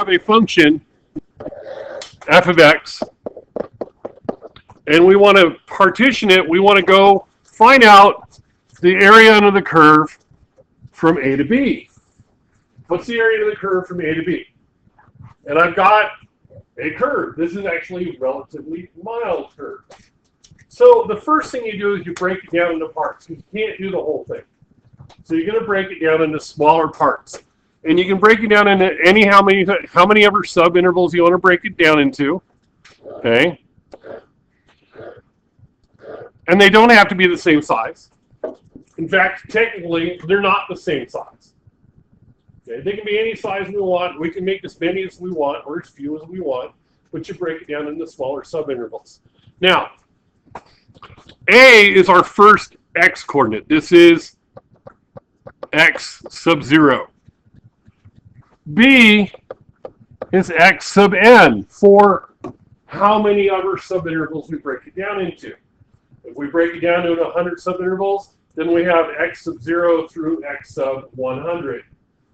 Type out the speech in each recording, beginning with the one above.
have a function, f of x, and we want to partition it. We want to go find out the area under the curve from A to B. What's the area of the curve from A to B? And I've got a curve. This is actually a relatively mild curve. So the first thing you do is you break it down into parts. You can't do the whole thing. So you're going to break it down into smaller parts. And you can break it down into how many ever subintervals you want to break it down into. Okay? And they don't have to be the same size. In fact, technically, they're not the same size. Okay? They can be any size we want. We can make as many as we want or as few as we want, but you break it down into smaller subintervals. Now, A is our first x coordinate. This is x sub 0. B is x sub n for how many other subintervals we break it down into. If we break it down into 100 subintervals, then we have x sub 0 through x sub 100.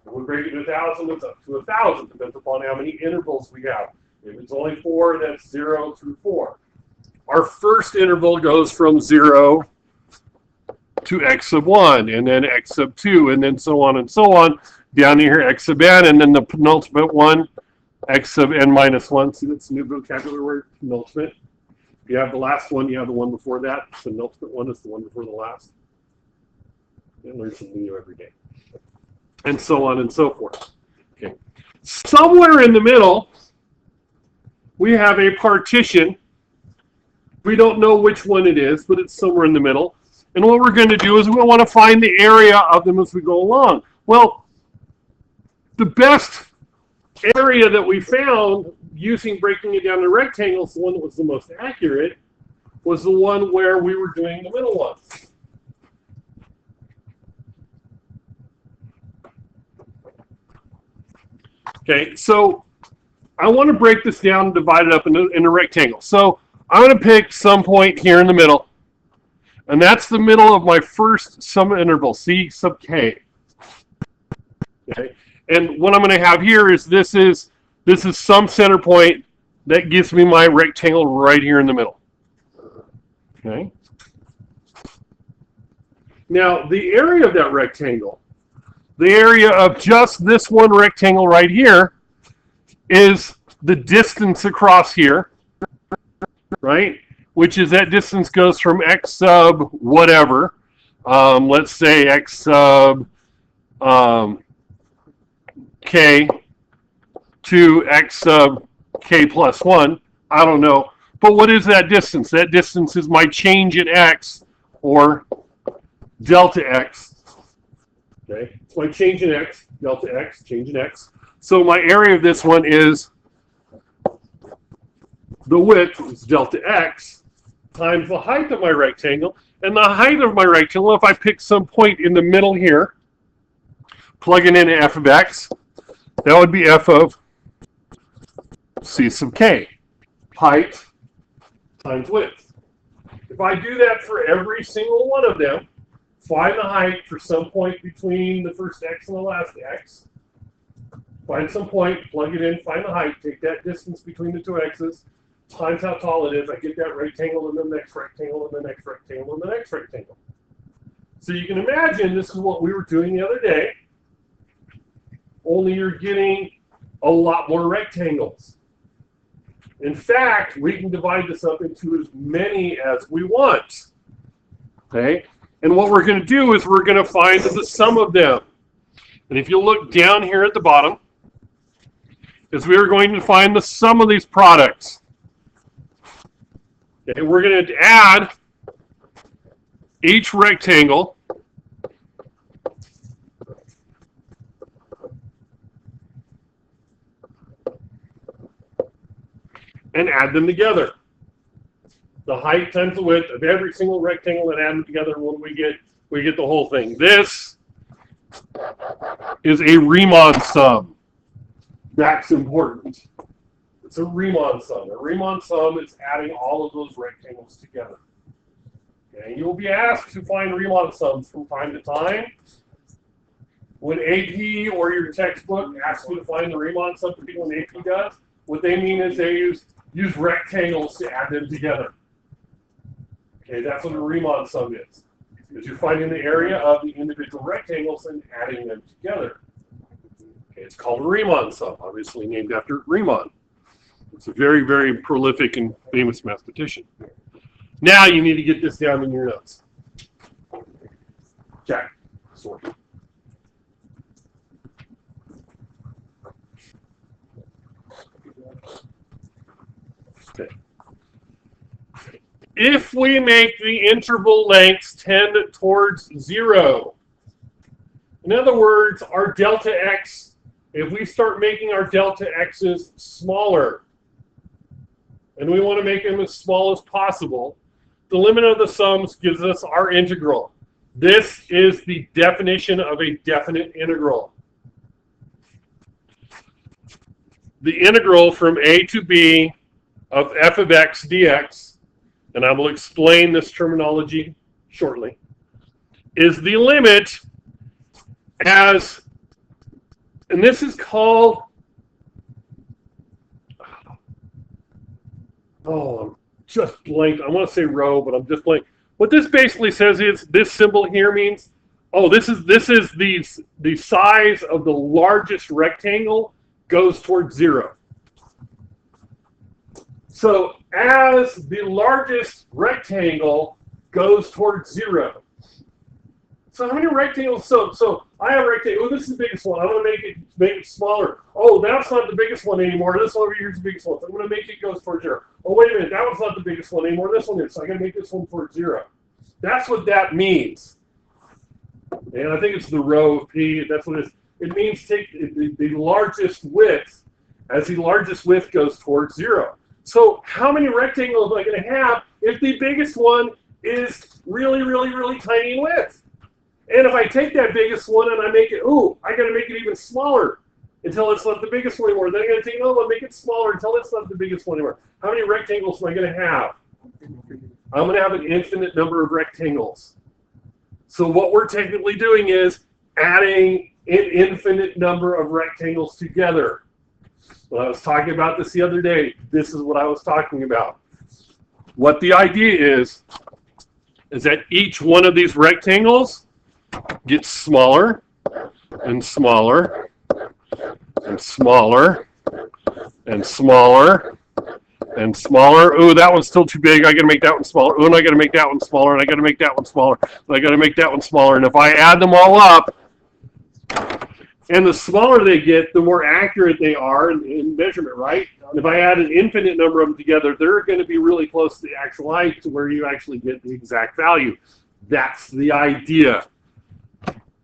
If we break it to 1,000, it's up to 1,000, depends upon how many intervals we have. If it's only 4, that's 0 through 4. Our first interval goes from 0 to x sub 1, and then x sub 2, and then so on and so on. Down here, x sub n, and then the penultimate one, x sub n minus 1. See, that's a new vocabulary word, penultimate. If you have the last one, you have the one before that. The penultimate one is the one before the last. You learn something new every day. And so on and so forth. Okay. Somewhere in the middle, we have a partition. We don't know which one it is, but it's somewhere in the middle. And what we're going to do is we want to find the area of them as we go along. Well, the best area that we found using breaking it down to rectangles, the one that was the most accurate, was the one where we were doing the middle one. Okay, so I want to break this down and divide it up into a rectangle. So I'm going to pick some point here in the middle, and that's the middle of my first subinterval, C sub k. Okay, and what I'm going to have here is this is some center point that gives me my rectangle right here in the middle. Okay. Now the area of that rectangle, the area of just this one rectangle right here, is the distance across here, right? Which is that distance goes from x sub whatever, let's say x sub k to x sub k plus 1. I don't know. But what is that distance? That distance is my change in x, or delta x. Okay, it's my change in x, delta x, change in x. So my area of this one is the width is delta x times the height of my rectangle. And the height of my rectangle, if I pick some point in the middle here, plug it into f of x, that would be f of c sub k, height times width. If I do that for every single one of them, find the height for some point between the first x and the last x, find some point, plug it in, find the height, take that distance between the two x's, times how tall it is, I get that rectangle and the next rectangle and the next rectangle and the next rectangle. So you can imagine this is what we were doing the other day, only you're getting a lot more rectangles. In fact, we can divide this up into as many as we want. Okay? And what we're going to do is we're going to find the sum of them. And if you look down here at the bottom, is we are going to find the sum of these products. Okay, we're going to add each rectangle and add them together. The height times the width of every single rectangle and add them together. What do we get? We get the whole thing. This is a Riemann sum. That's important. It's a Riemann sum. A Riemann sum is adding all of those rectangles together. Okay, you will be asked to find Riemann sums from time to time. When AP or your textbook asks you to find the Riemann sum, particularly when AP does, what they mean is they use rectangles to add them together. Okay, that's what a Riemann sum is you're finding the area of the individual rectangles and adding them together. Okay, it's called a Riemann sum, obviously named after Riemann. It's a very, very prolific and famous mathematician. Now you need to get this down in your notes. Jack, sorry. Okay. If we make the interval lengths tend towards 0, in other words, our delta x, if we start making our delta x's smaller, and we want to make them as small as possible, the limit of the sums gives us our integral. This is the definition of a definite integral. The integral from a to b of f of x dx, and I will explain this terminology shortly, is the limit as, and this is called, I'm just blank. I want to say rho, but I'm just blank. What this basically says is this symbol here means, this is the size of the largest rectangle goes towards 0. So as the largest rectangle goes towards 0. So how many rectangles? So I have a rectangle. This is the biggest one. I'm going to make it smaller. Oh, that's not the biggest one anymore. This one over here is the biggest one. So I'm going to make it go towards 0. Oh, wait a minute. That one's not the biggest one anymore. This one is. So I'm going to make this one towards 0. That's what that means. And I think it's the rho of P. That's what it is. It means take the largest width as the largest width goes towards 0. So how many rectangles am I going to have if the biggest one is really, really, really tiny in width? And if I take that biggest one and I make it, I got to make it even smaller until it's not the biggest one anymore. Then I got to take another one, make it smaller until it's not the biggest one anymore. How many rectangles am I going to have? I'm going to have an infinite number of rectangles. So what we're technically doing is adding an infinite number of rectangles together. When I was talking about this the other day, this is what I was talking about. What the idea is that each one of these rectangles gets smaller and smaller and smaller and smaller and smaller. Oh, that one's still too big. I got to make that one smaller. Oh, and I got to make that one smaller, and I got to make that one smaller. And I got to make that one smaller. And if I add them all up, and the smaller they get, the more accurate they are in measurement, right? And if I add an infinite number of them together, they're going to be really close to the actual height to where you actually get the exact value. That's the idea.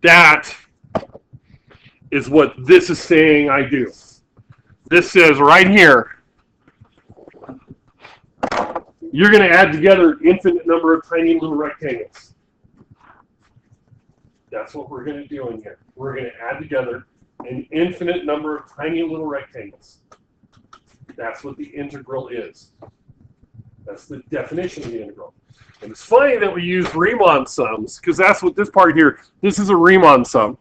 That is what this is saying I do. This says right here, you're going to add together an infinite number of tiny little rectangles. That's what we're going to do in here. We're going to add together an infinite number of tiny little rectangles. That's what the integral is. That's the definition of the integral. And it's funny that we use Riemann sums, because that's what this part here, this is a Riemann sum.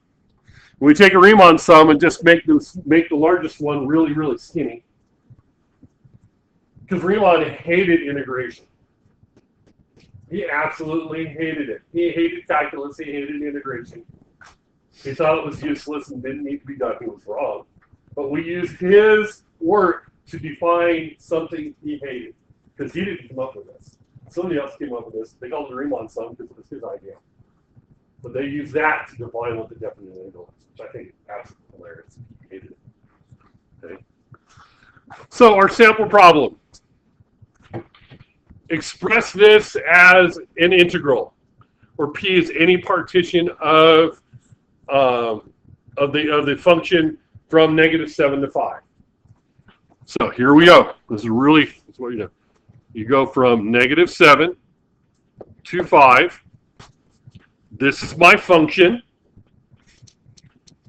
We take a Riemann sum and just make the largest one really, really skinny. Because Riemann hated integration. He absolutely hated it. He hated calculus. He hated integration. He thought it was useless and didn't need to be done. He was wrong. But we used his work to define something he hated. Because he didn't come up with this. Somebody else came up with this. They called it the Riemann sum because it was his idea. But they used that to define what the definite integral is, which I think is absolutely hilarious. He hated it. Okay. So our sample problem. Express this as an integral, where P is any partition of the function from -7 to 5. So here we go. This is what you do. You go from -7 to 5. This is my function.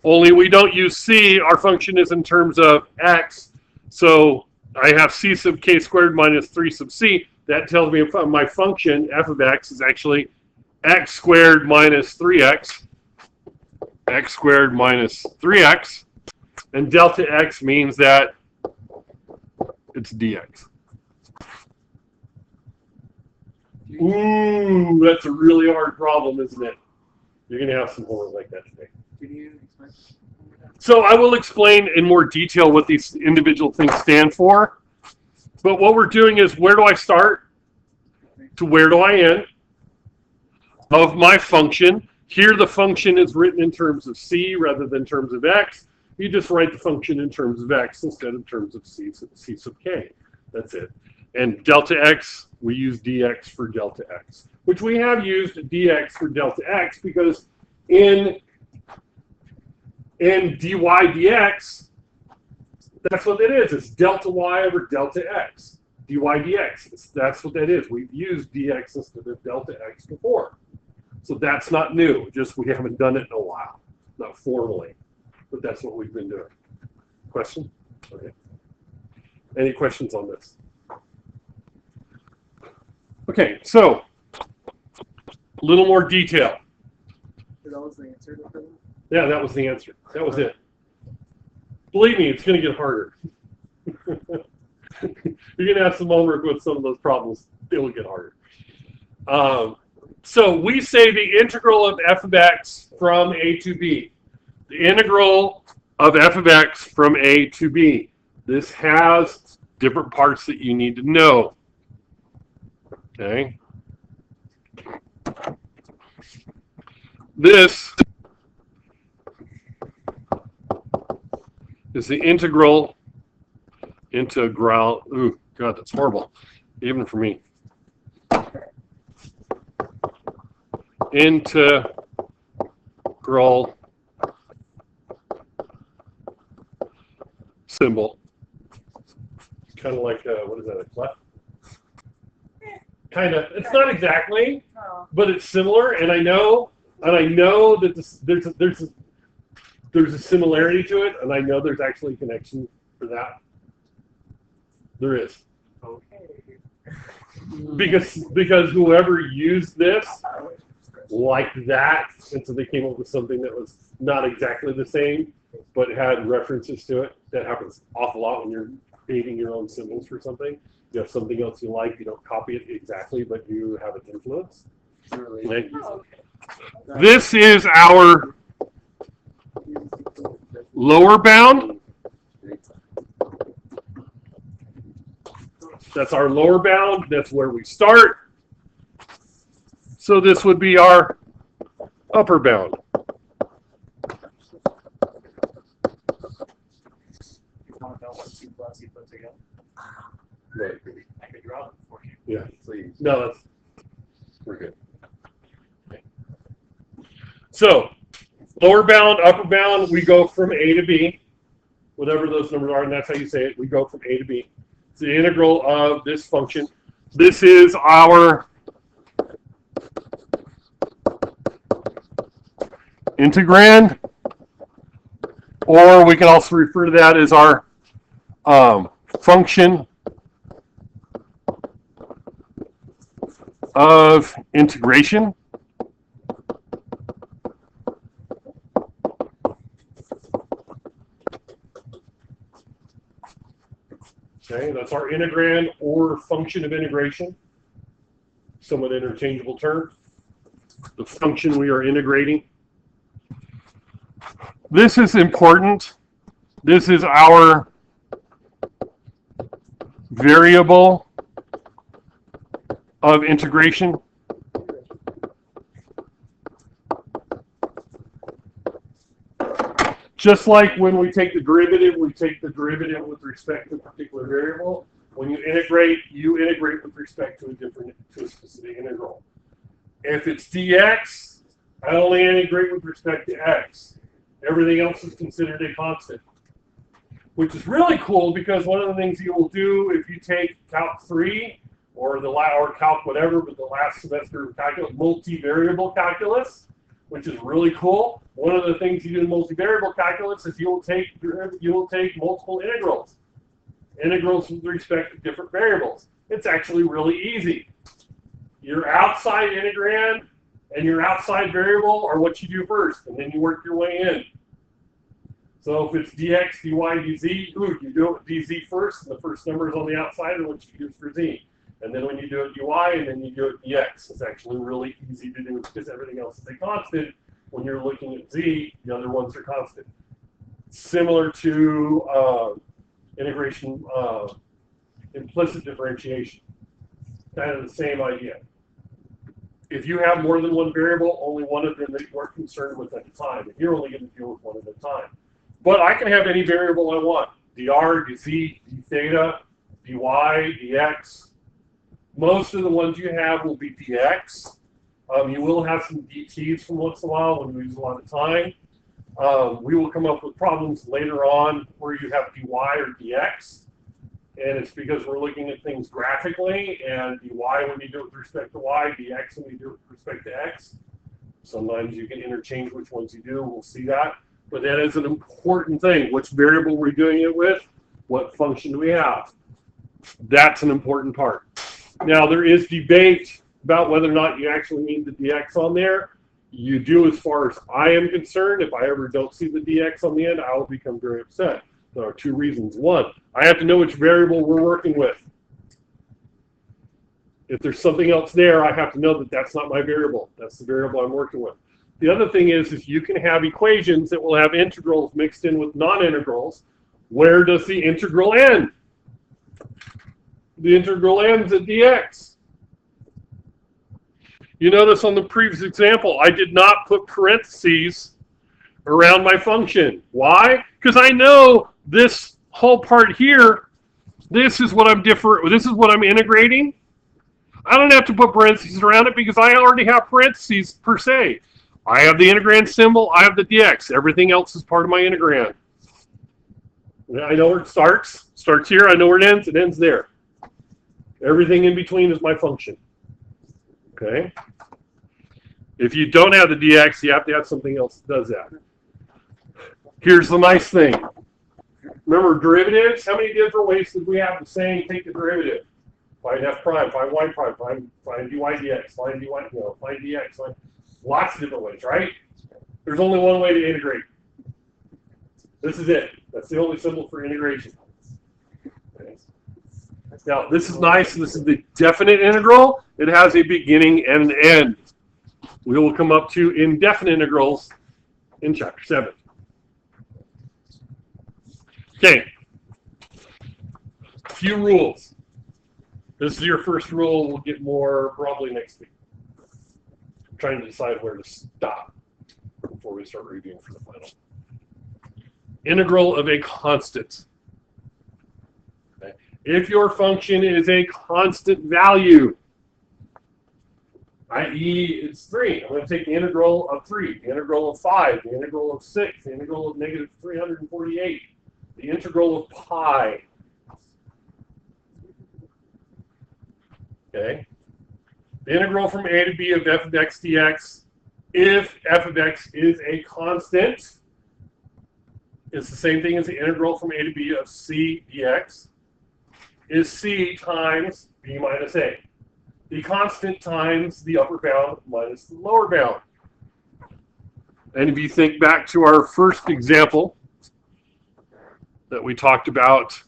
Only we don't use C. Our function is in terms of x. So I have c sub k squared minus 3 sub c. That tells me my function, f of x, is actually x squared minus 3x x squared minus 3x. And delta x means that it's dx. Ooh, that's a really hard problem, isn't it? You're going to have some homework like that today. So I will explain in more detail what these individual things stand for. But what we're doing is, where do I start to where do I end of my function? Here the function is written in terms of c rather than terms of x. You just write the function in terms of x instead of terms of c sub k. That's it. And delta x, we use dx for delta x, which we have used dx for delta x because in dy dx, that's what it is. It's delta y over delta x. dy dx. That's what that is. We've used dx instead of delta x before. So that's not new. Just we haven't done it in a while. Not formally. But that's what we've been doing. Question? Okay. Any questions on this? Okay, so a little more detail. That was the answer. Yeah, that was the answer. That was it. Believe me, it's going to get harder. You're going to have some homework with some of those problems. It will get harder. So we say the integral of f of x from a to b. The integral of f of x from a to b. This has different parts that you need to know. Okay. This is the integral. Ooh, God, that's horrible, even for me. Integral symbol. Kind of like, what is that, a clef? Kind of. It's not exactly, but it's similar, and I know that there's a similarity to it, and I know there's actually a connection for that. There is. Okay. Because whoever used this liked that, and so they came up with something that was not exactly the same, but had references to it. That happens an awful lot when you're creating your own symbols for something. You have something else you like, you don't copy it exactly, but you have an influence. Okay. This is our lower bound. That's our lower bound. That's where we start. So this would be our upper bound. Right. I could draw them for you. Yeah, please. No, we're good. Okay. So, lower bound, upper bound, we go from A to B, whatever those numbers are, and that's how you say it. We go from A to B. It's the integral of this function. This is our integrand, or we can also refer to that as our function of integration. Okay, that's our integrand or function of integration. Somewhat interchangeable term. The function we are integrating. This is important. This is our variable of integration. Just like when we take the derivative with respect to a particular variable. When you integrate with respect to a specific integral. If it's dx, I only integrate with respect to x. Everything else is considered a constant. Which is really cool because one of the things you will do if you take Calc 3 or Calc whatever, but the last semester of calculus, multivariable calculus, which is really cool. One of the things you do in multivariable calculus is you will take multiple integrals. Integrals with respect to different variables. It's actually really easy. Your outside integrand And your outside variable are what you do first, and then you work your way in. So if it's dx, dy, dz, you do it with dz first, and the first numbers on the outside are what you use for z. And then when you do it dy, and then you do it dx, it's actually really easy to do because everything else is a constant. When you're looking at z, the other ones are constant. Similar to integration, implicit differentiation. Kind of the same idea. If you have more than one variable, only one of them that you are concerned with at a time. And you're only going to deal with one at a time. But I can have any variable I want. dr, dz, d theta, dy, dx. Most of the ones you have will be dx. You will have some dt's from once in a while when we use a lot of time. We will come up with problems later on where you have dy or dx. And it's because we're looking at things graphically, and dy when you do it with respect to y, dx when you do it with respect to x. Sometimes you can interchange which ones you do. We'll see that. But that is an important thing. Which variable we're doing it with? What function do we have? That's an important part. Now, there is debate about whether or not you actually need the dx on there. You do as far as I am concerned. If I ever don't see the dx on the end, I will become very upset. There are two reasons. One, I have to know which variable we're working with. If there's something else there, I have to know that that's not my variable. That's the variable I'm working with. The other thing is you can have equations that will have integrals mixed in with non-integrals. Where does the integral end? The integral ends at dx. You notice on the previous example, I did not put parentheses around my function. Why? Because I know this whole part here, this is what I'm integrating. I don't have to put parentheses around it because I already have parentheses per se. I have the integrand symbol, I have the dx. Everything else is part of my integrand. I know where it starts here, I know where it ends there. Everything in between is my function. Okay? If you don't have the dx, you have to have something else that does that. Here's the nice thing. Remember derivatives? How many different ways did we have of saying take the derivative? Find f prime, find y prime, find dy dx, find dy, find dx. Lots of different ways, right? There's only one way to integrate. This is it. That's the only symbol for integration. Okay. Now, this is nice. This is the definite integral. It has a beginning and an end. We will come up to indefinite integrals in Chapter 7. Okay. A few rules. This is your first rule. We'll get more probably next week. I'm trying to decide where to stop before we start reviewing for the final. Integral of a constant. Okay. If your function is a constant value, i.e. it's 3, I'm going to take the integral of 3, the integral of 5, the integral of 6, the integral of negative 348, the integral of pi. Okay. The integral from a to b of f of x dx, if f of x is a constant, is the same thing as the integral from a to b of c dx, is c times b minus a. The constant times the upper bound minus the lower bound. And if you think back to our first example that we talked about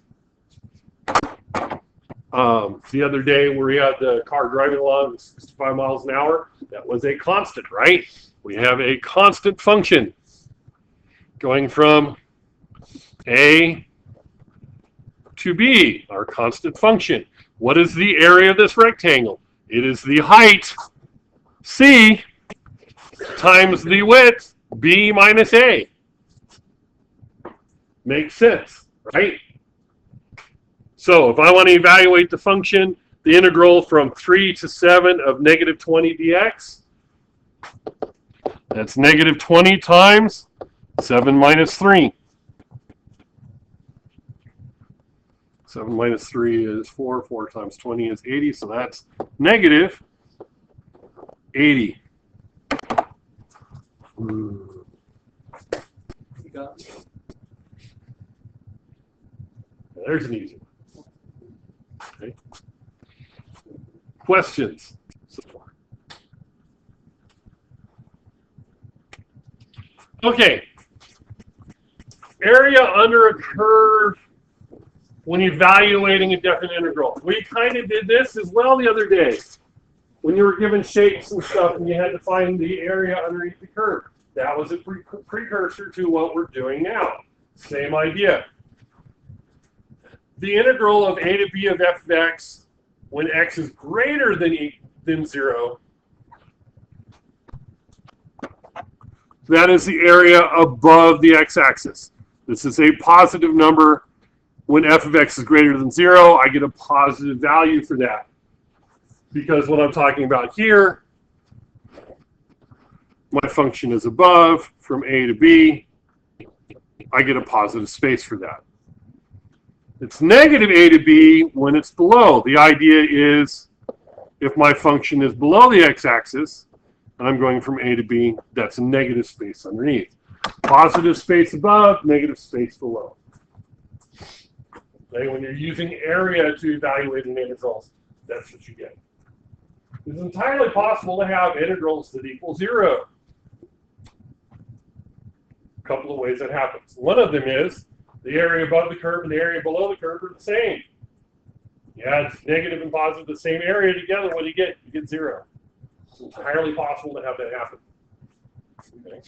the other day where we had the car driving along at 65 miles an hour, that was a constant, right? We have a constant function going from A to B, our constant function. What is the area of this rectangle? It is the height, C, times the width, B minus A. Makes sense, right? So if I want to evaluate the function, the integral from 3 to 7 of negative 20 dx, that's negative 20 times 7 minus 3. 7 minus 3 is 4. 4 times 20 is 80, so that's negative 80. You got it. There's an easy one. Okay. Questions so far? Okay. Area under a curve when evaluating a definite integral. We kind of did this as well the other day when you were given shapes and stuff and you had to find the area underneath the curve. That was a precursor to what we're doing now. Same idea. The integral of a to b of f of x when x is greater than 0, that is the area above the x-axis. This is a positive number. When f of x is greater than 0, I get a positive value for that. Because what I'm talking about here, my function is above from a to b. I get a positive space for that. It's negative a to b when it's below. The idea is if my function is below the x-axis, and I'm going from a to b, that's a negative space underneath. Positive space above, negative space below. Okay, when you're using area to evaluate an integral, that's what you get. It's entirely possible to have integrals that equal 0. A couple of ways that happens. One of them is the area above the curve and the area below the curve are the same. You add negative and positive the same area together, what do you get? You get 0. It's entirely possible to have that happen. Okay.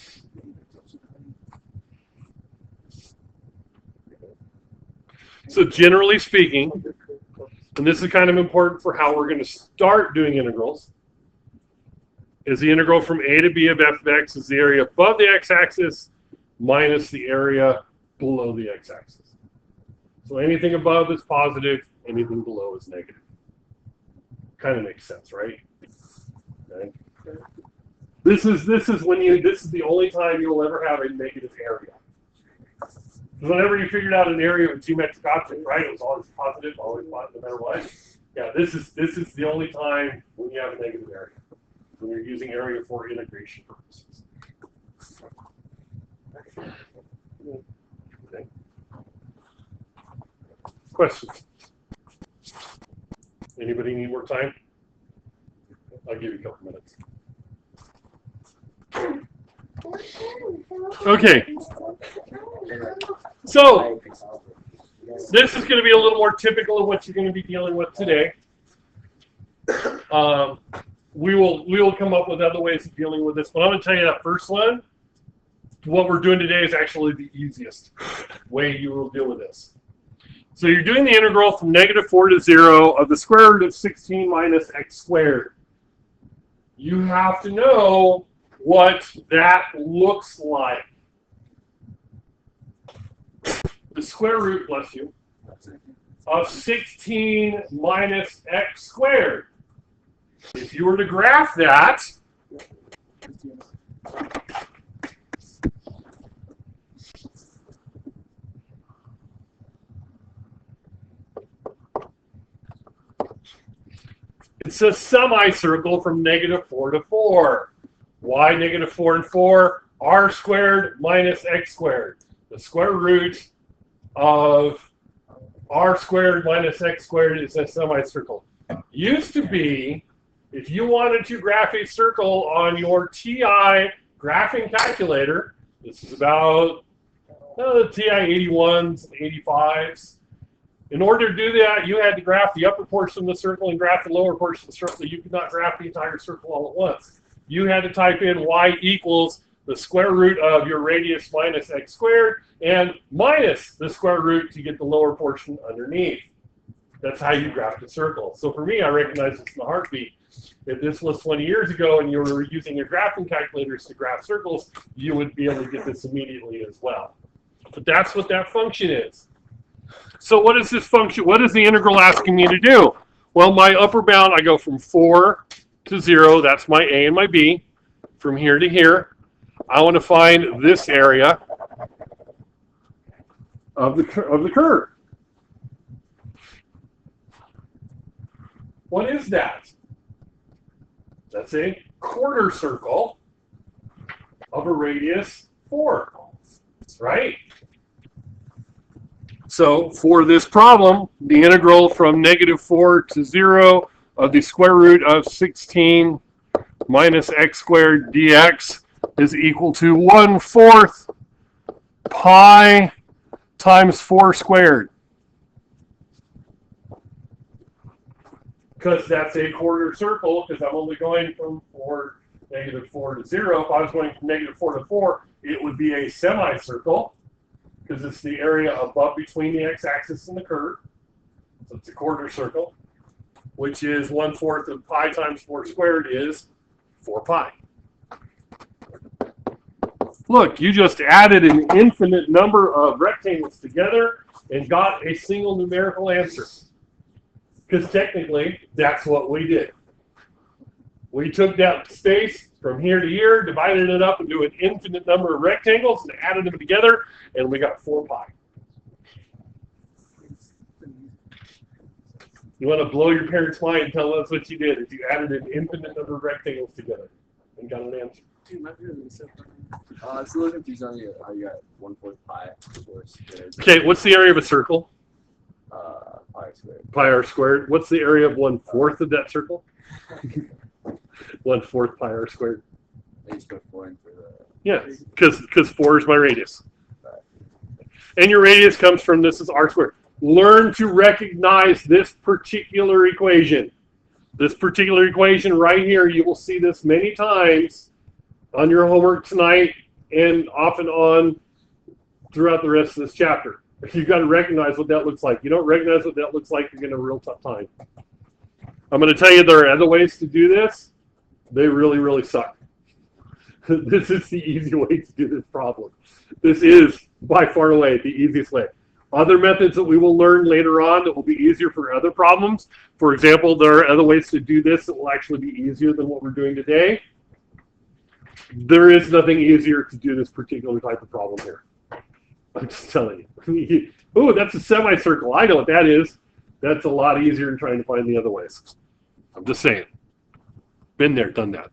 So generally speaking, and this is kind of important for how we're going to start doing integrals, is the integral from a to b of f of x is the area above the x-axis minus the area below the x-axis. So anything above is positive, anything below is negative. Kind of makes sense, right? Okay. This is the only time you'll ever have a negative area. Whenever you figured out an area of a geometric object, right, it was always positive no matter what. Yeah, this is the only time when you have a negative area, when you're using area for integration purposes. Okay. Questions? Anybody need more time? I'll give you a couple minutes. Okay. So, this is going to be a little more typical of what you're going to be dealing with today. We will come up with other ways of dealing with this, but I'm going to tell you that first one, what we're doing today is actually the easiest way you will deal with this. So you're doing the integral from -4 to 0 of the square root of 16 minus x squared. You have to know what that looks like. The square root, bless you, of 16 minus x squared. If you were to graph that, it's a semicircle from -4 to 4. Why -4 and 4? R squared minus x squared. The square root of r squared minus x squared is a semicircle. Used to be, if you wanted to graph a circle on your TI graphing calculator, this is about TI 81s and 85s. In order to do that, you had to graph the upper portion of the circle and graph the lower portion of the circle. You could not graph the entire circle all at once. You had to type in y equals the square root of your radius minus x squared and minus the square root to get the lower portion underneath. That's how you graphed a circle. So for me, I recognize this in a heartbeat. If this was 20 years ago and you were using your graphing calculators to graph circles, you would be able to get this immediately as well. But that's what that function is. So what is this function? What is the integral asking me to do? Well, my upper bound, I go from 4 to 0. That's my a and my b. From here to here. I want to find this area of the curve. What is that? That's a quarter circle of a radius 4, right? So for this problem, the integral from -4 to 0 of the square root of 16 minus x squared dx is equal to 1/4 pi times 4 squared. Because that's a quarter circle, because I'm only going from -4 to 0. If I was going from -4 to 4, it would be a semicircle, because it's the area above between the x-axis and the curve. So it's a quarter circle, which is 1/4 of pi times 4 squared is 4 pi. Look, you just added an infinite number of rectangles together and got a single numerical answer. Because technically, that's what we did. We took that space from here to here, divided it up into an infinite number of rectangles, and added them together, and we got 4 pi. You want to blow your parents' mind and tell us what you did if you added an infinite number of rectangles together and got an answer. I was a little confused on how you got 1/4 pi. Okay, what's the area of a circle? Pi squared. Pi r squared. What's the area of 1/4 of that circle? 1/4 pi r squared. I just go 4 in for the. Yeah, because 4 is my radius. And your radius comes from, this is r squared. Learn to recognize this particular equation. This particular equation right here, you will see this many times on your homework tonight and off and on throughout the rest of this chapter. You've got to recognize what that looks like. You don't recognize what that looks like, you're going to have a real tough time. I'm going to tell you there are other ways to do this. They really, really suck. This is the easy way to do this problem. This is, by far away, the easiest way. Other methods that we will learn later on that will be easier for other problems. For example, there are other ways to do this that will actually be easier than what we're doing today. There is nothing easier to do this particular type of problem here. I'm just telling you. Oh, that's a semicircle. I know what that is. That's a lot easier than trying to find the other ways. I'm just saying. Been there, done that.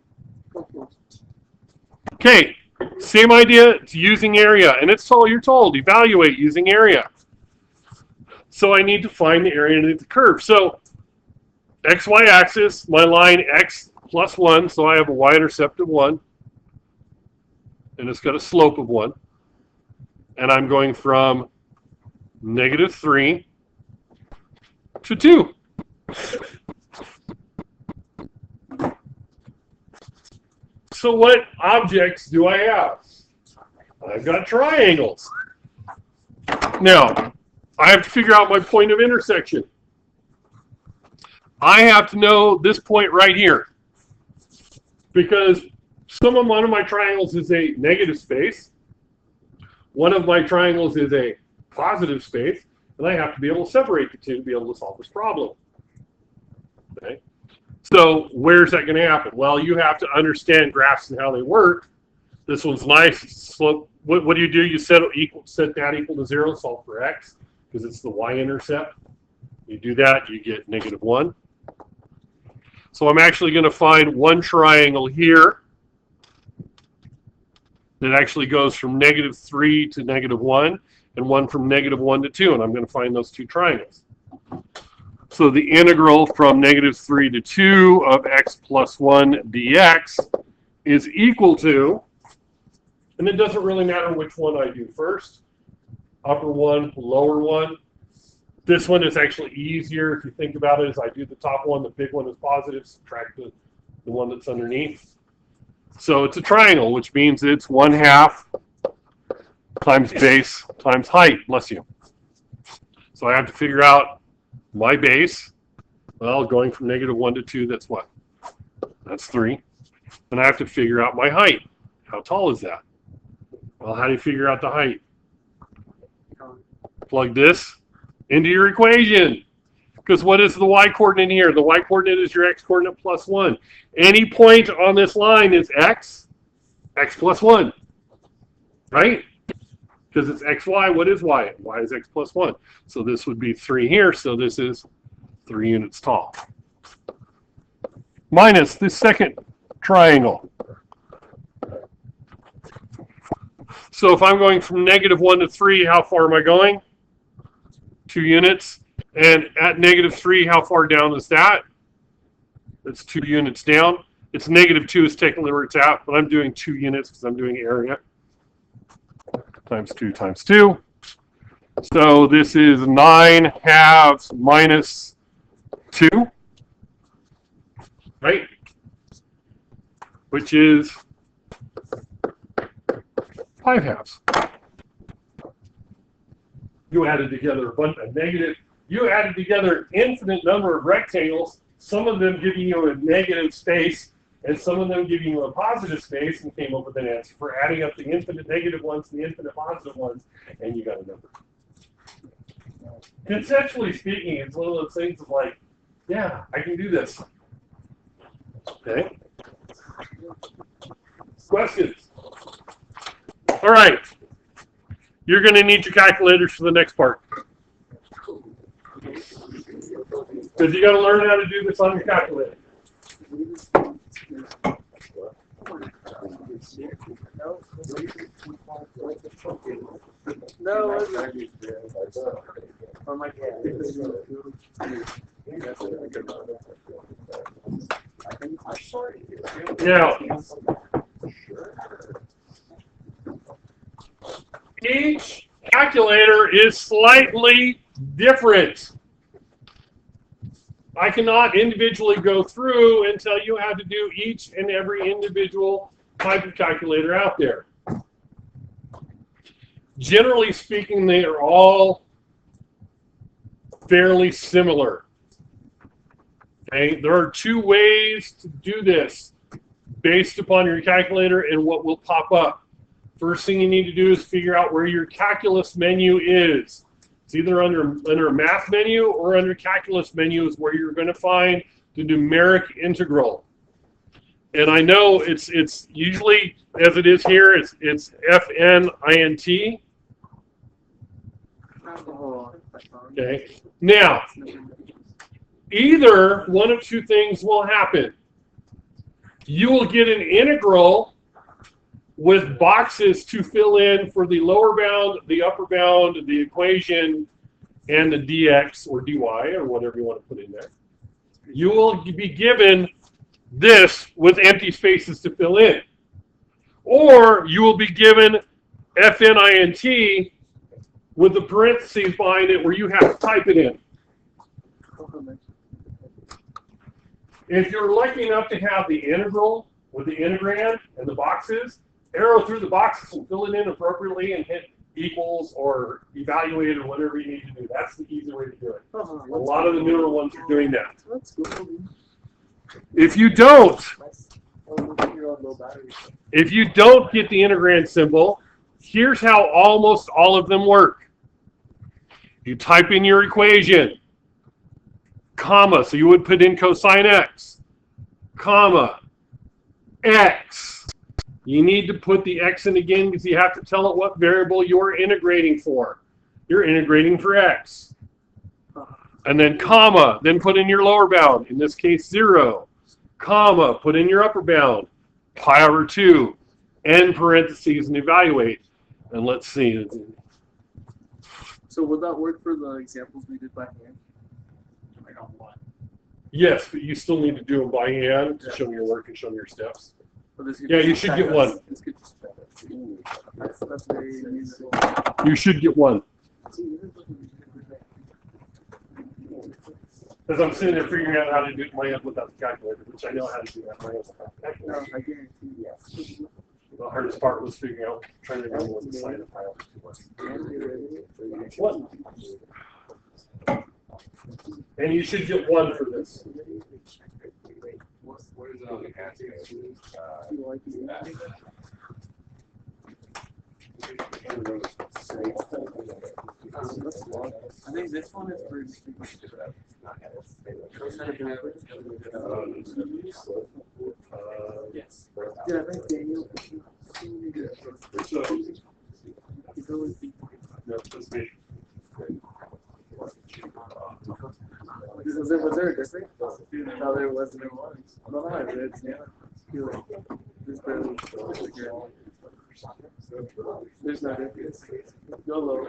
Okay, same idea. It's using area. And it's all you're told. Evaluate using area. So I need to find the area underneath the curve. So xy axis, my line x plus 1. So I have a y-intercept of 1. And it's got a slope of 1. And I'm going from -3 to 2. So what objects do I have? I've got triangles. Now, I have to figure out my point of intersection. I have to know this point right here. Because one of my triangles is a negative space. One of my triangles is a positive space, and I have to be able to separate the two to be able to solve this problem. Okay? So where's that going to happen? Well, you have to understand graphs and how they work. This one's nice. Slope. What do? You set that equal to 0, solve for x, because it's the y-intercept. You do that, you get -1. So I'm actually going to find one triangle here that actually goes from -3 to -1, and one from -1 to 2, and I'm going to find those two triangles. So the integral from -3 to 2 of x plus 1 dx is equal to, and it doesn't really matter which one I do first, upper one, lower one. This one is actually easier if you think about it, as I do the top one, the big one is positive, subtract the one that's underneath. So it's a triangle, which means it's 1/2 times base times height, bless you. So I have to figure out my base. Well, going from -1 to 2, that's what? That's 3. And I have to figure out my height. How tall is that? Well, how do you figure out the height? Plug this into your equation. Because what is the y-coordinate here? The y-coordinate is your x-coordinate plus 1. Any point on this line is x plus 1. Right? Because it's xy, what is y? Y is x plus 1. So this would be 3 here, so this is 3 units tall. Minus this second triangle. So if I'm going from -1 to 3, how far am I going? 2 units. And at -3, how far down is that? That's 2 units down. It's -2 is technically where it's at, but I'm doing 2 units because I'm doing area. Times 2 times 2. So this is 9/2 minus 2, right? Which is 5/2. You added together a bunch of negative. You added together an infinite number of rectangles, some of them giving you a negative space, and some of them giving you a positive space, and came up with an answer for adding up the infinite negative ones and the infinite positive ones, and you got a number. Conceptually speaking, it's one of those things of like, yeah, I can do this. Okay. Questions? All right. You're going to need your calculators for the next part. Because you got to learn how to do this on your calculator. No, Now, each calculator is slightly different. I cannot individually go through and tell you how to do each and every individual type of calculator out there. Generally speaking, they are all fairly similar. Okay? There are 2 ways to do this based upon your calculator and what will pop up. First thing you need to do is figure out where your calculus menu is. It's either under a math menu or under calculus menu is where you're going to find the numeric integral. And I know it's usually, as it is here, it's FNINT. Okay. Now, either one of 2 things will happen. You will get an integral with boxes to fill in for the lower bound, the upper bound, the equation, and the dx or dy or whatever you want to put in there. You will be given this with empty spaces to fill in. Or you will be given FNINT with the parentheses behind it where you have to type it in. If you're lucky enough to have the integral with the integrand and the boxes, arrow through the boxes and fill it in appropriately and hit equals or evaluate or whatever you need to do. That's the easy way to do it. A lot of the newer ones are doing that. If you don't get the integrand symbol, here's how almost all of them work. You type in your equation, comma, so you would put in cosine x, comma, x. You need to put the x in again because you have to tell it what variable you're integrating for. You're integrating for x. And then comma, then put in your lower bound, in this case 0, comma, put in your upper bound, pi over 2, end parentheses, and evaluate. And let's see. So would that work for the examples we did by hand? Yes, but you still need to do them by hand to show them your work and show them your steps. Yeah, you should get one. That's very useful. You should get one. Because I'm sitting there figuring out how to do it in my head without the calculator, which I know how to do that in my head. No, I guarantee yes. The hardest part was figuring out, trying to remember what the sign of pile was. What? And you should get one for this. What is it on the casting? I think this one is for yes. Yeah, I think Daniel. Was there a difference? No, there wasn't. No, I did. Yeah. There's no difference. YOLO.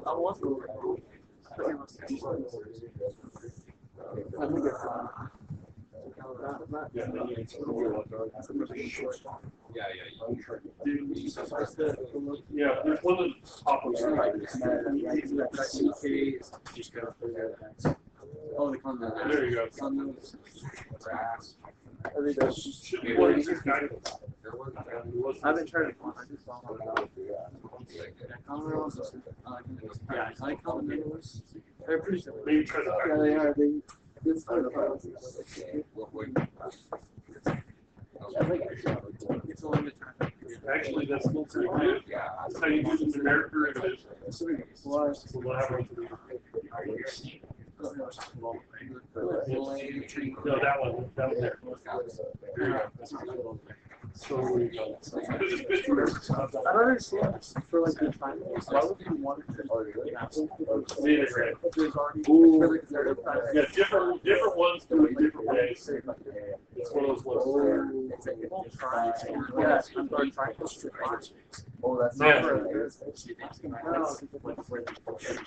I want to. I think it's Yeah. Yeah, there's one that top of Oh, the content. There you go. Should be one of these guys. I've been trying to find. I just saw yeah, I comment those. They're pretty similar. Maybe try that. Yeah, they are. It's a limited time. Actually, that's still pretty good. That's how you do the numeric derivative. So we'll have it. No, that one there. There you go. So we go. Because it's good for I don't understand for like the time. Why would you want to? Neither, right? Yeah, different ones do it different ways. It's one of those ones. Yeah, I'm sorry. Oh, that's Yeah. not